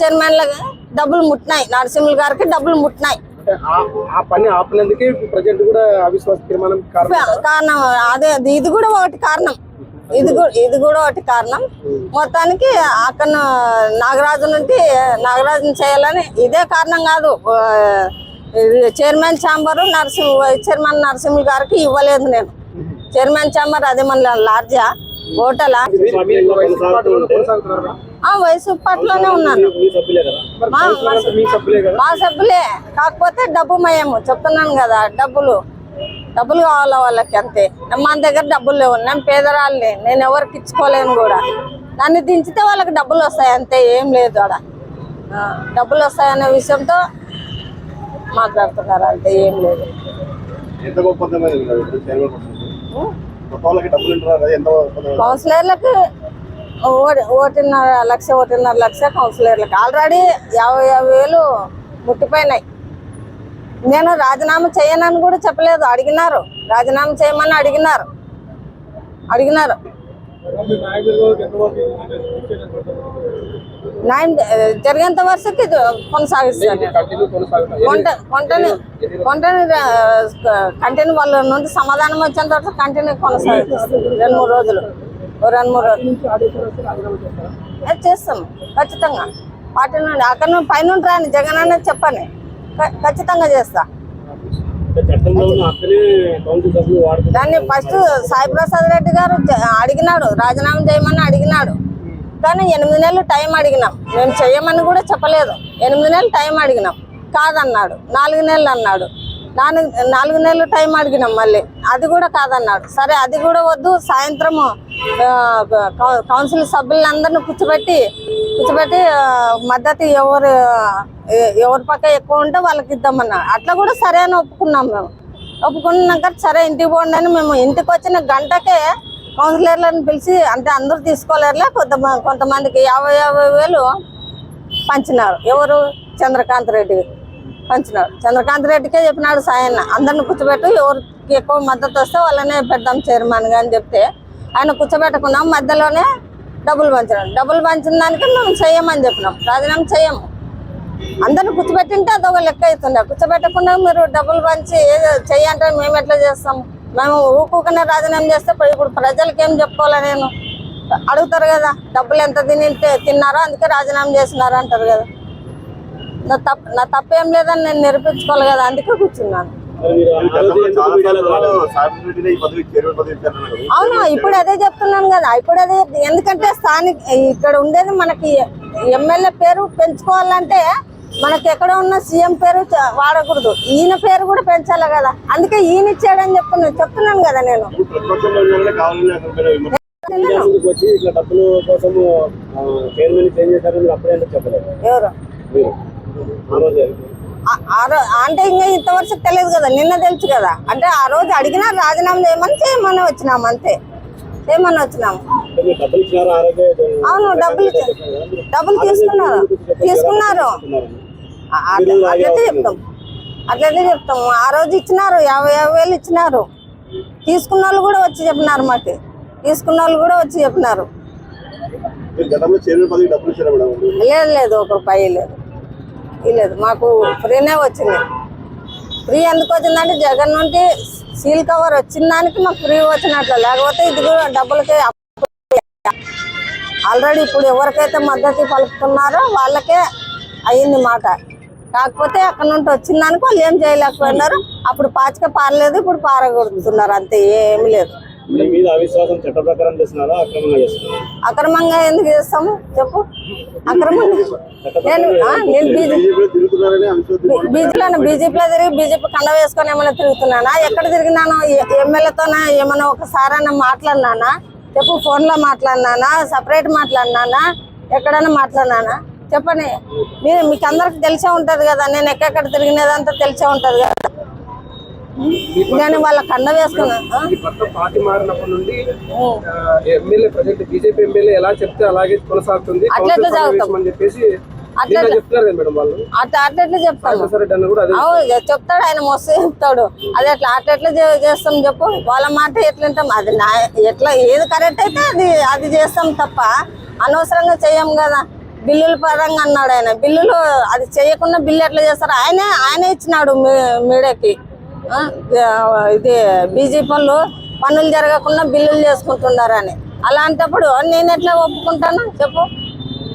చైర్మన్లకు డబ్బులు ముట్టినాయి, నరసింహులు గారికి డబ్బులు ముట్టినాయి. ఆ పని ఆపినందుకే ప్రజెంట్ కూడా అవిశ్వాస తీర్మానం కారణం అదే. ఇది కూడా ఒకటి కారణం, ఇది కూడా ఒకటి కారణం. మొత్తానికి అక్కడ నాగరాజు నుండి నాగరాజుని చేయాలని ఇదే కారణం కాదు. Chairman chamber vice chairman Narasimhulu గారికి ఇవ్వలేదు నేను. చైర్మన్ ఛాంబర్ అదే మన లార్జా హోటలా వయసు పట్లోనే ఉన్నాను. మా సభ్యులే, కాకపోతే డబ్బు మయము చెప్తున్నాను కదా. డబ్బులు కావాలా వాళ్ళకి, అంతే. మన దగ్గర డబ్బులు లేవు, నేను పేదరాళ్ళే, నేను ఎవరికి ఇచ్చుకోలేను కూడా. నన్ను దించితే వాళ్ళకి డబ్బులు వస్తాయి, అంతే, ఏం లేదు. ఆడ డబ్బులు వస్తాయనే విషయంతో మాట్లాడుతున్నారు, అంతే, ఏం లేదు. కౌన్సిలర్లకి 1.5 లక్ష కౌన్సిలర్లకి ఆల్రెడీ 50,000 ముట్టిపోయినాయి. నేను రాజీనామా చేయనని కూడా చెప్పలేదు. అడిగినారు, రాజీనామా చేయమని అడిగినారు. న్యాయం జరిగేంత వరకు కొనసాగిస్తాను. కంటిన్యూ వాళ్ళ నుండి సమాధానం వచ్చేంత వరకు కంటిన్యూ కొనసాగిస్తాను. 2-3 రోజులు చేస్తాం ఖచ్చితంగా. పార్టీ నుండి అక్కడ నుండి పైనుండి రాని జగన్ అనే చెప్పని ఖచ్చితంగా చేస్తా. దాన్ని ఫస్ట్ సాయి ప్రసాద్ రెడ్డి గారు అడిగినాడు, రాజీనామా చేయమని అడిగినాడు. కానీ 8 నెలలు టైం అడిగినాం. మేము చెయ్యమని కూడా చెప్పలేదు. 8 నెలలు టైం అడిగినాం, కాదన్నాడు. 4 నెలలు అన్నాడు. 4 నెలలు టైం అడిగినాం, మళ్ళీ అది కూడా కాదన్నాడు. సరే, అది కూడా వద్దు, సాయంత్రము కౌన్సిల్ సభ్యులందరినీ కూర్చోబెట్టి మద్దతు ఎవరి పక్క ఎక్కువ ఉంటే వాళ్ళకి ఇద్దామన్నాడు. అట్లా కూడా సరే అని ఒప్పుకున్నాం. మేము ఒప్పుకున్నాక సరే ఇంటికి పోండి అని మేము ఇంటికి వచ్చిన గంటకే కౌన్సిలర్లను పిలిచి, అంటే అందరూ తీసుకోలేరులే, కొంతమందికి 50,000 పంచినారు. ఎవరు? చంద్రకాంత్ రెడ్డి పంచినాడు. చంద్రకాంత్ రెడ్డికే చెప్పినాడు సాయన్న, అందరిని కూర్చోబెట్టు, ఎవరికి ఎక్కువ మద్దతు వస్తే వాళ్ళనే పెడదాం చైర్మన్గా అని చెప్తే ఆయన కూర్చోబెట్టకున్నాం. మధ్యలోనే డబ్బులు పంచినాడు. డబ్బులు పంచిన దానికి మేము చెయ్యమని చెప్పినాం, రాజీనామా చెయ్యము. అందరిని కూర్చోబెట్టింటే అదొక లెక్క అవుతుండే. కూర్చోబెట్టకుండా మీరు డబ్బులు పంచి చెయ్యంటే మేము ఎట్లా చేస్తాము? మేము ఊకూకనే రాజీనామా చేస్తే ఇప్పుడు ప్రజలకి ఏం చెప్పుకోవాలా? నేను అడుగుతారు కదా, డబ్బులు ఎంత తిన్నారో అందుకే రాజీనామా చేసినారు అంటారు కదా. నా తప్పేం లేదని నేను నిరూపించుకోవాలి కదా, అందుకే కూర్చున్నాను. అవును, ఇప్పుడు అదే చెప్తున్నాను కదా. ఇప్పుడు అదే, ఎందుకంటే స్థానిక ఇక్కడ ఉండేది మనకి ఎమ్మెల్యే పేరు పెంచుకోవాలంటే మనకి ఎక్కడ ఉన్న సీఎం పేరు వాడకూడదు, ఈయన పేరు కూడా పెంచాలి కదా. అందుకే ఈయన ఇచ్చాడని చెప్తున్నాను కదా. నేను ఎవరు అంటే ఇంకా ఇంతవరకు తెలియదు కదా, నిన్న తెలుసు కదా. అంటే ఆ రోజు అడిగినా రాజీనామా చేయమని వచ్చినాము, అంతే. చేయమని వచ్చినాము. అవును, డబ్బులు తీసుకున్నారు. అట్లయితే చెప్తాము. ఆ రోజు ఇచ్చినారు, 50,000 ఇచ్చినారు. తీసుకున్న వాళ్ళు కూడా వచ్చి చెప్పినారు, మాకు తీసుకున్న వాళ్ళు కూడా వచ్చి చెప్పినారు. లేదు, 1 రూపాయి లేదు. మాకు ఫ్రీనే వచ్చింది. ఫ్రీ ఎందుకు వచ్చిందంటే జగన్ నుండి సీల్ కవర్ వచ్చిన దానికి మాకు ఫ్రీ వచ్చినట్లు. లేకపోతే ఇది కూడా డబ్బులకే. ఆల్రెడీ ఇప్పుడు ఎవరికైతే మద్దతు పలుకుతున్నారో వాళ్ళకే అయ్యింది మాట. కాకపోతే అక్కడ నుండి వచ్చిన దానికి వాళ్ళు ఏం చేయలేకపోయినారు. అప్పుడు పాచిక పారలేదు, ఇప్పుడు పారగొడుతున్నారు, అంతే, ఏమి లేదు. అక్రమంగా ఎందుకు చేస్తాము చెప్పు? అక్రమంగా నేను బీజేపీలో తిరిగి బీజేపీ కండ వేసుకొని ఏమైనా తిరుగుతున్నానా? ఎక్కడ తిరిగినాను? ఎమ్మెల్యేతోనా ఏమైనా ఒకసారైనా మాట్లాడినానా చెప్పు? ఫోన్లో మాట్లాడినానా? సపరేట్ మాట్లాడినానా? ఎక్కడైనా మాట్లాడినానా? చెప్పండి. మీకు అందరికి తెలిసే ఉంటది కదా, నేను ఎక్కడెక్కడ తిరిగినదంతా తెలిసే ఉంటది కదా. నేను వాళ్ళ కండ వేసుకున్నాను. పార్టీ మారినప్పటి నుండి ఎమ్మెల్యే ప్రజెంట్ బీజేపీ ఎమ్మెల్యే ఎలా చెప్తే అలాగే కొనసాగుతుంది. అట్లయితే చెప్తాడు ఆయన, మస్తు చెప్తాడు. అది అట్లా చేస్తాం చెప్పు? వాళ్ళ మాట ఎట్లుంటాం, అది ఎట్లా ఏది కరెక్ట్ అయితే అది చేస్తాం తప్ప అనవసరంగా చెయ్యం కదా. బిల్లుల పరంగా అన్నాడు ఆయన. బిల్లులు అది చేయకుండా బిల్లు ఎట్లా చేస్తారు? ఆయనే ఇచ్చినాడు మీడియాకి. ఇది బీజేపీ వాళ్ళు పనులు జరగకుండా బిల్లులు చేసుకుంటున్నారని. అలాంటప్పుడు నేను ఎట్లా ఒప్పుకుంటాను చెప్పు?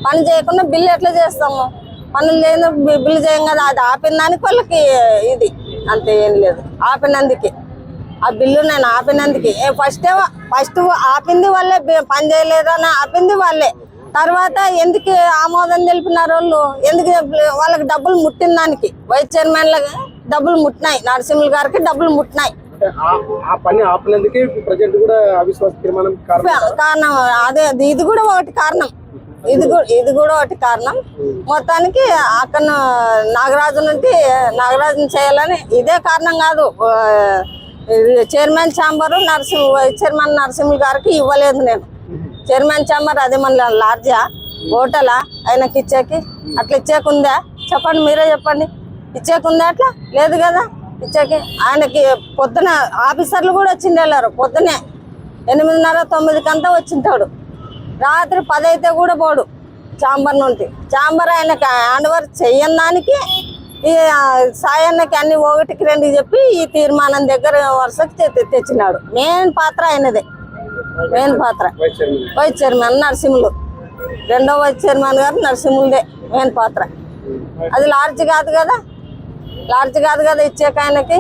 పని చేయకుండా బిల్లు ఎట్లా చేస్తాము? పనులు చేయకుండా బిల్లు చేయం కదా. అది ఆపిన దానికి వాళ్ళకి ఇది అంతే, ఏం లేదు. ఆపినందుకే ఆ బిల్లు నేను ఆపినందుకే ఫస్ట్ ఆపింది వాళ్ళే, పని చేయలేదని ఆపింది వాళ్ళే. తర్వాత ఎందుకు ఆమోదం తెలిపినారు వాళ్ళు? ఎందుకు వాళ్ళకి డబ్బులు ముట్టిన దానికి వైస్ చైర్మన్లకి డబ్బులు ముట్టినాయి, నరసింహులు గారికి డబ్బులు ముట్టినాయి. ఆ పని ఆపినందుకే ప్రజెంట్ కూడా అవిశ్వాస తీర్మానం కారణం అదే. ఇది కూడా ఒకటి కారణం. ఇది కూడా ఒకటి కారణం. మొత్తానికి అక్కడ నాగరాజు నుండి నాగరాజుని చేయాలని ఇదే కారణం కాదు. Chairman chamber vice chairman Narasimhulu గారికి ఇవ్వలేదు నేను. చైర్మన్ ఛాంబర్ అది మన లార్జా హోటలా ఆయనకి ఇచ్చేకి? అట్లా ఇచ్చేకుందా చెప్పండి, మీరే చెప్పండి. ఇచ్చేకుందా? అట్లా లేదు కదా ఇచ్చేకి. ఆయనకి పొద్దున ఆఫీసర్లు కూడా వచ్చిండి వెళ్ళారు. పొద్దునే 8:30-9 వచ్చింటాడు. రాత్రి 10 అయితే కూడా పోడు ఛాంబర్ నుండి. ఛాంబర్ ఆయనకి హ్యాండ్ ఓవర్ చెయ్యని దానికి ఈ సాయన్నకి అన్ని 1-2 చెప్పి ఈ తీర్మానం దగ్గర వరుసకి తెచ్చినాడు. మెయిన్ పాత్ర ఆయనదే. మెయిన్ పాత్ర వైస్ చైర్మన్ నరసింహులు. రెండో వైస్ చైర్మన్ గారు నరసింహులదే మెయిన్ పాత్ర. అది లాడ్జ్ కాదు కదా, ఇచ్చేక ఆయనకి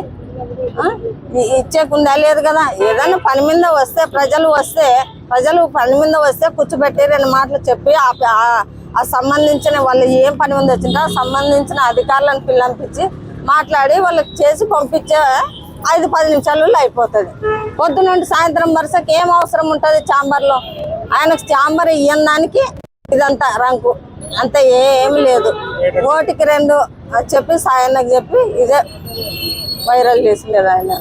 ఇచ్చేకుందా? లేదు కదా. ఏదైనా పని మీద వస్తే ప్రజలు పని మీద వస్తే కూర్చోబెట్టి 2 మాటలు చెప్పి ఆ సంబంధించిన వాళ్ళు ఏం పని మీద వచ్చిందో ఆ సంబంధించిన అధికారులను పిల్లంపించి మాట్లాడి వాళ్ళకి చేసి పంపించే 5-10 నిమిషాలలో అయిపోతుంది. పొద్దు నుండి సాయంత్రం వరుసకి ఏం అవసరం ఉంటుంది ఛాంబర్లో? ఆయనకు ఛాంబర్ ఇయ్యని దానికి ఇదంతా రంకు అంత ఏమి లేదు. 1-2 చెప్పి సాయన్నకు చెప్పి ఇదే వైరల్ చేసింది ఆయన.